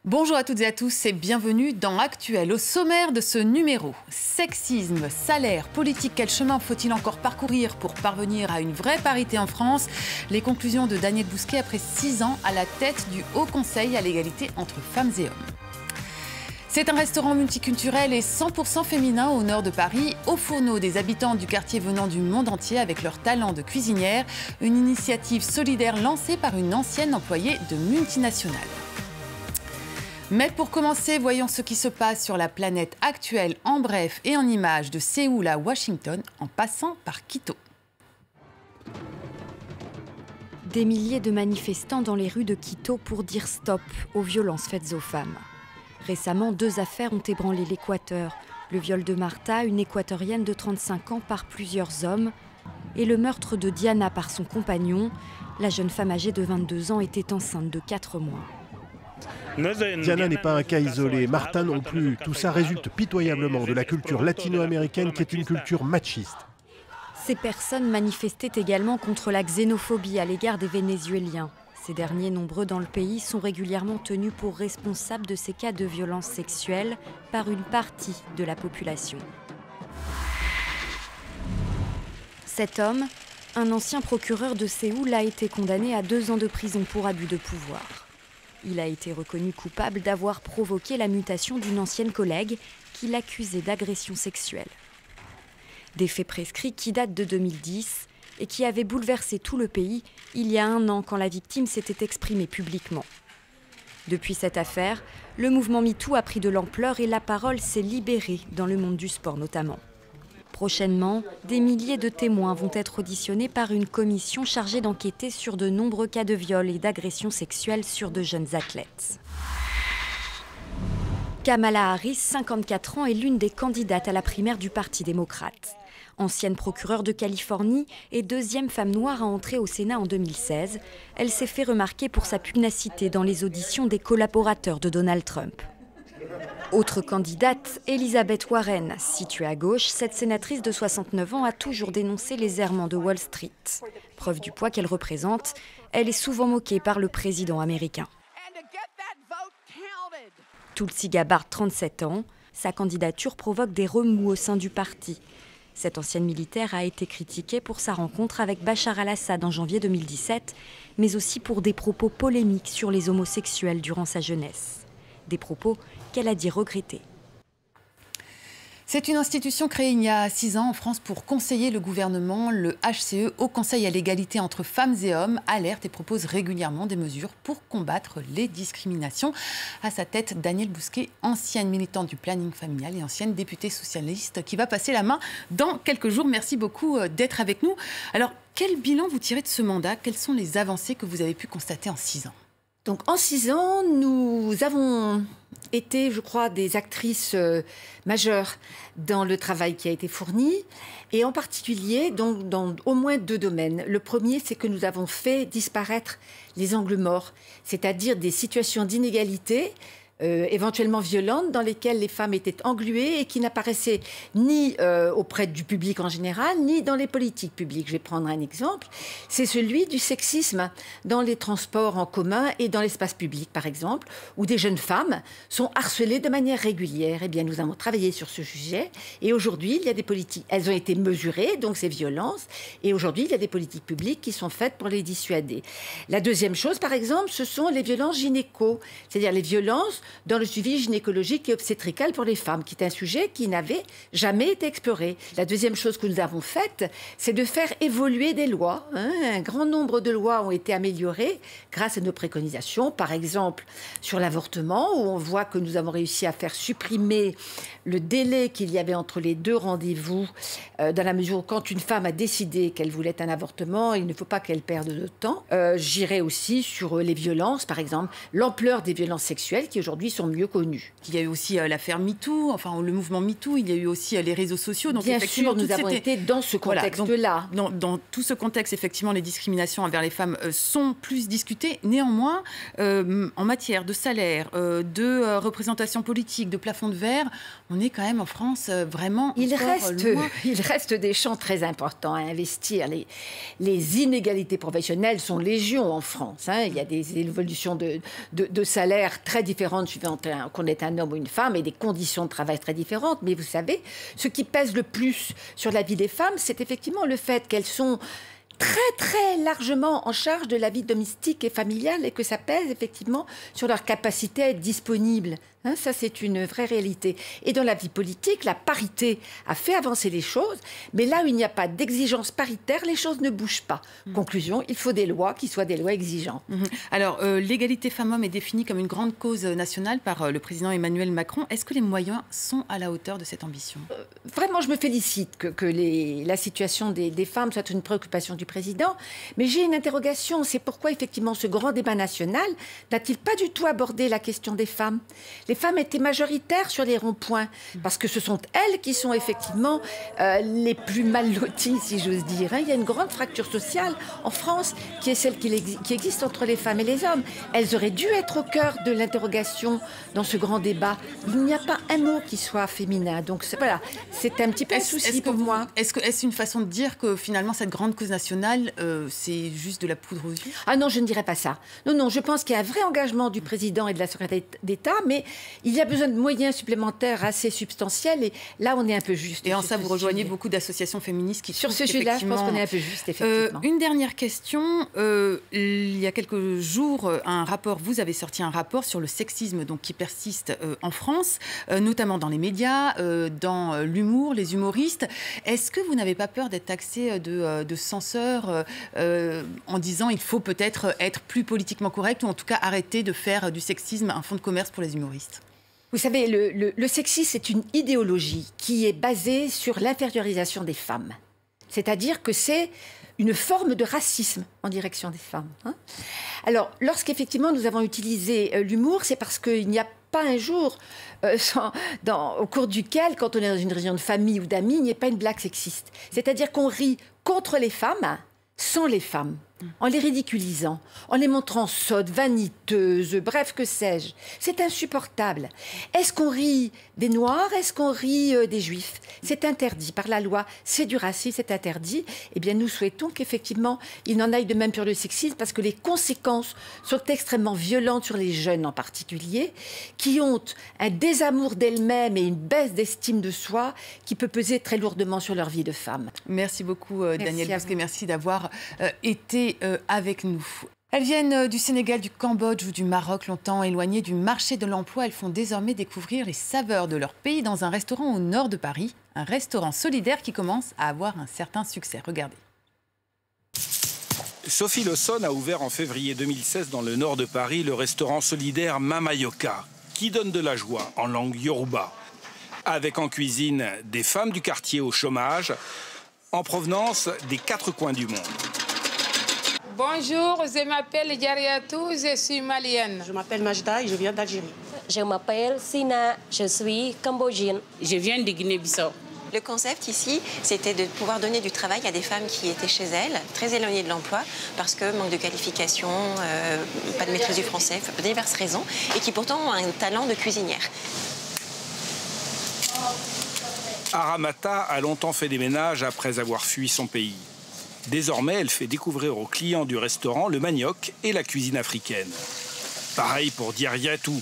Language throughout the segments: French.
Bonjour à toutes et à tous et bienvenue dans Actuel. Au sommaire de ce numéro, sexisme, salaire, politique, quel chemin faut-il encore parcourir pour parvenir à une vraie parité en France? Les conclusions de Daniel Bousquet après 6 ans à la tête du Haut Conseil à l'égalité entre femmes et hommes. C'est un restaurant multiculturel et 100% féminin au nord de Paris, au fourneau des habitants du quartier venant du monde entier avec leur talent de cuisinière, une initiative solidaire lancée par une ancienne employée de multinationale. Mais pour commencer, voyons ce qui se passe sur la planète actuelle en bref et en images de Séoul à Washington en passant par Quito. Des milliers de manifestants dans les rues de Quito pour dire stop aux violences faites aux femmes. Récemment, 2 affaires ont ébranlé l'Équateur. Le viol de Martha, une équatorienne de 35 ans, par plusieurs hommes, et le meurtre de Diana par son compagnon. La jeune femme âgée de 22 ans était enceinte de 4 mois. Diana n'est pas un cas isolé, Martha non plus. Tout ça résulte pitoyablement de la culture latino-américaine qui est une culture machiste. Ces personnes manifestaient également contre la xénophobie à l'égard des Vénézuéliens. Ces derniers, nombreux dans le pays, sont régulièrement tenus pour responsables de ces cas de violence sexuelle par une partie de la population. Cet homme, un ancien procureur de Séoul, a été condamné à 2 ans de prison pour abus de pouvoir. Il a été reconnu coupable d'avoir provoqué la mutation d'une ancienne collègue qui l'accusait d'agression sexuelle. Des faits prescrits qui datent de 2010 et qui avaient bouleversé tout le pays il y a 1 an quand la victime s'était exprimée publiquement. Depuis cette affaire, le mouvement MeToo a pris de l'ampleur et la parole s'est libérée dans le monde du sport notamment. Prochainement, des milliers de témoins vont être auditionnés par une commission chargée d'enquêter sur de nombreux cas de viol et d'agressions sexuelles sur de jeunes athlètes. Kamala Harris, 54 ans, est l'une des candidates à la primaire du Parti démocrate. Ancienne procureure de Californie et 2e femme noire à entrer au Sénat en 2016, elle s'est fait remarquer pour sa pugnacité dans les auditions des collaborateurs de Donald Trump. Autre candidate, Elizabeth Warren. Située à gauche, cette sénatrice de 69 ans a toujours dénoncé les errements de Wall Street. Preuve du poids qu'elle représente, elle est souvent moquée par le président américain. Tulsi Gabbard, 37 ans, sa candidature provoque des remous au sein du parti. Cette ancienne militaire a été critiquée pour sa rencontre avec Bachar al-Assad en janvier 2017, mais aussi pour des propos polémiques sur les homosexuels durant sa jeunesse. Des propos qu'elle a dit regretter. C'est une institution créée il y a 6 ans en France pour conseiller le gouvernement. Le HCE, Haut Conseil à l'égalité entre femmes et hommes, alerte et propose régulièrement des mesures pour combattre les discriminations. À sa tête, Daniel Bousquet, ancienne militante du planning familial et ancienne députée socialiste, qui va passer la main dans quelques jours. Merci beaucoup d'être avec nous. Alors, quel bilan vous tirez de ce mandat? Quelles sont les avancées que vous avez pu constater en 6 ans? Donc, en 6 ans, nous avons été, je crois, des actrices majeures dans le travail qui a été fourni, et en particulier donc, dans au moins 2 domaines. Le premier, c'est que nous avons fait disparaître les angles morts, c'est-à-dire des situations d'inégalité éventuellement violentes dans lesquelles les femmes étaient engluées et qui n'apparaissaient ni auprès du public en général, ni dans les politiques publiques. Je vais prendre un exemple. C'est celui du sexisme dans les transports en commun et dans l'espace public, par exemple, où des jeunes femmes sont harcelées de manière régulière. Eh bien, nous avons travaillé sur ce sujet et aujourd'hui, il y a des politiques. Elles ont été mesurées, donc ces violences, et aujourd'hui, il y a des politiques publiques qui sont faites pour les dissuader. La deuxième chose, par exemple, ce sont les violences gynéco, c'est-à-dire les violences dans le suivi gynécologique et obstétrical pour les femmes, qui est un sujet qui n'avait jamais été exploré. La deuxième chose que nous avons faite, c'est de faire évoluer des lois. Un grand nombre de lois ont été améliorées grâce à nos préconisations, par exemple sur l'avortement, où on voit que nous avons réussi à faire supprimer le délai qu'il y avait entre les 2 rendez-vous, dans la mesure où quand une femme a décidé qu'elle voulait un avortement, il ne faut pas qu'elle perde de temps. J'irai aussi sur les violences, par exemple, l'ampleur des violences sexuelles qui aujourd'hui sont mieux connus. Il y a eu aussi l'affaire MeToo, enfin le mouvement MeToo, il y a eu aussi les réseaux sociaux. Donc, bien sûr, nous avons été dans ce contexte-là. Voilà, dans tout ce contexte, effectivement, les discriminations envers les femmes sont plus discutées. Néanmoins, en matière de salaire, de représentation politique, de plafond de verre, on est quand même en France vraiment il loin. reste des champs très importants à investir. Les inégalités professionnelles sont légion en France. Il y a des évolutions de salaire très différentes suivant qu'on est un homme ou une femme, et des conditions de travail très différentes. Mais vous savez, ce qui pèse le plus sur la vie des femmes, c'est effectivement le fait qu'elles sont très largement en charge de la vie domestique et familiale, et que ça pèse effectivement sur leur capacité à être disponible. Hein, ça, c'est une vraie réalité. Et dans la vie politique, la parité a fait avancer les choses, mais là où il n'y a pas d'exigence paritaire, les choses ne bougent pas. Conclusion, il faut des lois qui soient des lois exigeantes. Alors, l'égalité femmes-hommes est définie comme une grande cause nationale par le président Emmanuel Macron. Est-ce que les moyens sont à la hauteur de cette ambition ? Vraiment, je me félicite que la situation des femmes soit une préoccupation du président, mais j'ai une interrogation. C'est pourquoi, effectivement, ce grand débat national n'a-t-il pas du tout abordé la question des femmes ? Les femmes étaient majoritaires sur les ronds-points, parce que ce sont elles qui sont effectivement les plus mal loties, si j'ose dire. Il y a une grande fracture sociale en France qui est celle qui existe entre les femmes et les hommes. Elles auraient dû être au cœur de l'interrogation dans ce grand débat. Il n'y a pas un mot qui soit féminin. Donc voilà, c'est un petit peu un souci pour moi. Est-ce une façon de dire que finalement cette grande cause nationale, c'est juste de la poudre aux yeux ? Ah non, je ne dirais pas ça. Non, je pense qu'il y a un vrai engagement du président et de la secrétaire d'État, mais il y a besoin de moyens supplémentaires assez substantiels, et là, on est un peu juste. Et en ça, vous rejoignez beaucoup d'associations féministes qui... Sur ce sujet-là, je pense qu'on est un peu juste, effectivement. Une dernière question. Il y a quelques jours, vous avez sorti un rapport sur le sexisme donc, qui persiste en France, notamment dans les médias, dans l'humour, les humoristes. Est-ce que vous n'avez pas peur d'être taxé de censeur en disant il faut peut-être être plus politiquement correct, ou en tout cas arrêter de faire du sexisme un fonds de commerce pour les humoristes ? Vous savez, le sexisme, c'est une idéologie qui est basée sur l'infériorisation des femmes. C'est-à-dire que c'est une forme de racisme en direction des femmes. Hein. Alors, lorsqu'effectivement nous avons utilisé l'humour, c'est parce qu'il n'y a pas un jour au cours duquel, quand on est dans une réunion de famille ou d'amis, il n'y ait pas une blague sexiste. C'est-à-dire qu'on rit contre les femmes, sans les femmes, en les ridiculisant, en les montrant sottes, vaniteuses, bref, que sais-je. C'est insupportable. Est-ce qu'on rit des Noirs? Est-ce qu'on rit des Juifs? C'est interdit par la loi. C'est du racisme, c'est interdit. Eh bien, nous souhaitons qu'effectivement, il n'en aille de même pour le sexisme, parce que les conséquences sont extrêmement violentes sur les jeunes en particulier, qui ont un désamour d'elles-mêmes et une baisse d'estime de soi qui peut peser très lourdement sur leur vie de femme. Merci beaucoup, Danielle Bousquet. Merci d'avoir été avec nous. Elles viennent du Sénégal, du Cambodge ou du Maroc, longtemps éloignées du marché de l'emploi. Elles font désormais découvrir les saveurs de leur pays dans un restaurant au nord de Paris. Un restaurant solidaire qui commence à avoir un certain succès. Regardez. Sophie Lawson a ouvert en février 2016 dans le nord de Paris le restaurant solidaire Mamayoka, qui donne de la joie en langue yoruba. Avec en cuisine des femmes du quartier au chômage, en provenance des 4 coins du monde. Bonjour, je m'appelle Yariatou, je suis malienne. Je m'appelle Majda et je viens d'Algérie. Je m'appelle Sina, je suis cambodgienne. Je viens de Guinée-Bissau. Le concept ici, c'était de pouvoir donner du travail à des femmes qui étaient chez elles, très éloignées de l'emploi, parce que manque de qualification, pas de maîtrise du français, pour diverses raisons, et qui pourtant ont un talent de cuisinière. Aramata a longtemps fait des ménages après avoir fui son pays. Désormais, elle fait découvrir aux clients du restaurant le manioc et la cuisine africaine. Pareil pour Diariatou,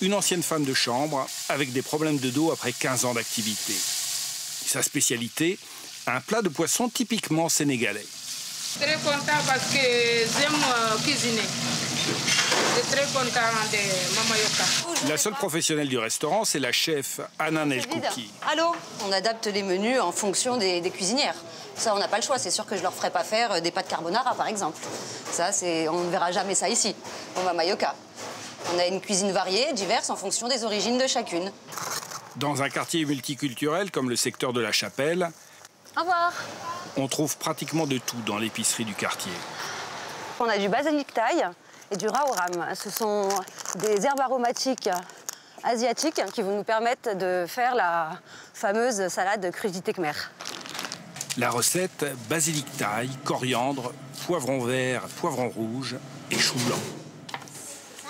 une ancienne femme de chambre avec des problèmes de dos après 15 ans d'activité. Sa spécialité, un plat de poisson typiquement sénégalais. Très content parce que j'aime cuisiner. Je suis très content de Mamayoka. La seule professionnelle du restaurant, c'est la chef Anan El Kouki. Allô, on adapte les menus en fonction des cuisinières. Ça, on n'a pas le choix. C'est sûr que je leur ferai pas faire des pâtes carbonara, par exemple. Ça, on ne verra jamais ça ici, au Mamayoka. On a une cuisine variée, diverse, en fonction des origines de chacune. Dans un quartier multiculturel comme le secteur de la Chapelle, au revoir. On trouve pratiquement de tout dans l'épicerie du quartier. On a du basilic thaï et du raoram. Ce sont des herbes aromatiques asiatiques qui vont nous permettre de faire la fameuse salade crudité khmer. La recette, basilic thaï, coriandre, poivron vert, poivron rouge et chou blanc.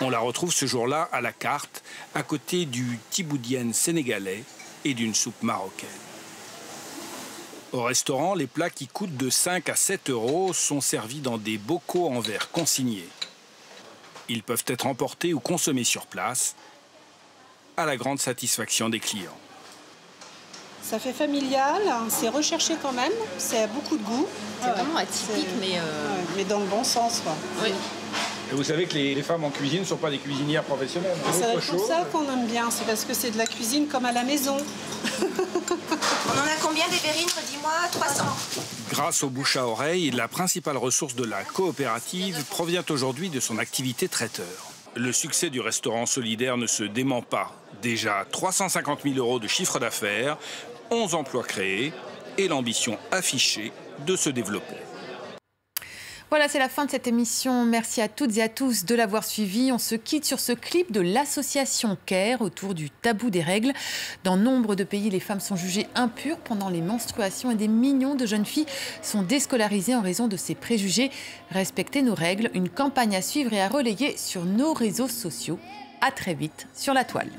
On la retrouve ce jour-là à la carte, à côté du tiboudienne sénégalais et d'une soupe marocaine. Au restaurant, les plats qui coûtent de 5 à 7 € sont servis dans des bocaux en verre consignés. Ils peuvent être emportés ou consommés sur place à la grande satisfaction des clients. Ça fait familial, c'est recherché quand même, c'est beaucoup de goût. C'est vraiment atypique, mais dans le bon sens, quoi. Oui. Et vous savez que les femmes en cuisine ne sont pas des cuisinières professionnelles. C'est pour ça qu'on aime bien, c'est parce que c'est de la cuisine comme à la maison. On en a combien des verrines, dis-moi? 300. Grâce au bouche à oreille, la principale ressource de la coopérative provient aujourd'hui de son activité traiteur. Le succès du restaurant solidaire ne se dément pas. Déjà 350 000 € de chiffre d'affaires, 11 emplois créés et l'ambition affichée de se développer. Voilà, c'est la fin de cette émission. Merci à toutes et à tous de l'avoir suivi. On se quitte sur ce clip de l'association CARE autour du tabou des règles. Dans nombre de pays, les femmes sont jugées impures pendant les menstruations et des millions de jeunes filles sont déscolarisées en raison de ces préjugés. Respectez nos règles, une campagne à suivre et à relayer sur nos réseaux sociaux. À très vite sur la toile.